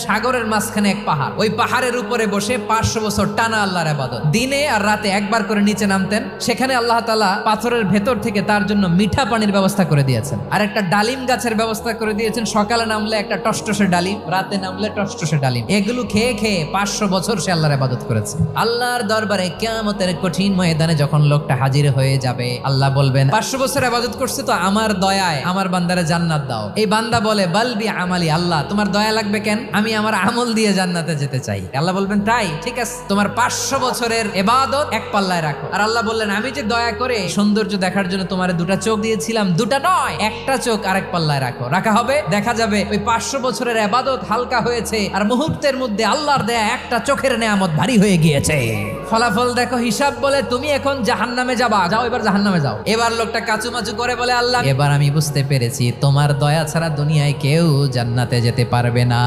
সাগরের মাঝখানে এক পাহাড়, ওই পাহাড়ের উপরে বসে 500 বছর টানা আল্লাহর ইবাদত। দিনে আর রাতে একবার করে নিচে নামতেন। সেখানে আল্লাহ তাআলা পাথরের ভেতর থেকে তার জন্য মিঠা পানির ব্যবস্থা করে দিয়েছেন, আর একটা ডালিম গাছের ব্যবস্থা করে দিয়েছেন। সকালে নামলে একটা টসটসে ডালিম, রাতে নামলে টসটসে ডালিম। এগুলো খেয়ে খেয়ে 500 বছর সে আল্লাহর ইবাদত করেছে। আল্লাহর দরবারে কিয়ামতের কঠিন ময়দানে যখন লোকটা হাজির হয়ে যাবে, আল্লাহ বলবেন 500 বছর ইবাদত করছে তো আমার দয়ায় আমার বান্দারে জান্নাত দাও। এই বান্দা বলে বালবি আমালি, আল্লাহ তোমার দয়া লাগবে কেন, আমি আমার আমল দিয়ে জান্নাতে যেতে চাই। আল্লাহ বলবেন তাই ঠিক আছে, তোমার 500 বছরের ইবাদত এক পাল্লায় রাখো। আর আল্লাহ বললেন আমি যে দয়া করে সৌন্দর্য দেখার জন্য তোমার দুটা চোখ দিয়েছিলাম, দুটা নয় একটা চোখ আরেক পাল্লায় রাখো। রাখা হবে, দেখা যাবে ওই 500 বছরের ইবাদত হালকা হয়েছে আর মুহূর্তের মধ্যে আল্লাহর দেয়া একটা চোখের নেয়ামত ভারী হয়ে গিয়েছে। ফলাফল দেখো, হিসাব বলে তুমি এখন জাহান্নামে যাবা, যাও এবার জাহান্নামে যাও। এবার লোকটা কাচুমাচু করে বলে আল্লাহ এবার আমি বুঝতে পেরেছি তোমার দয়া ছাড়া দুনিয়ায় কেউ জান্নাতে যেতে পারবে না।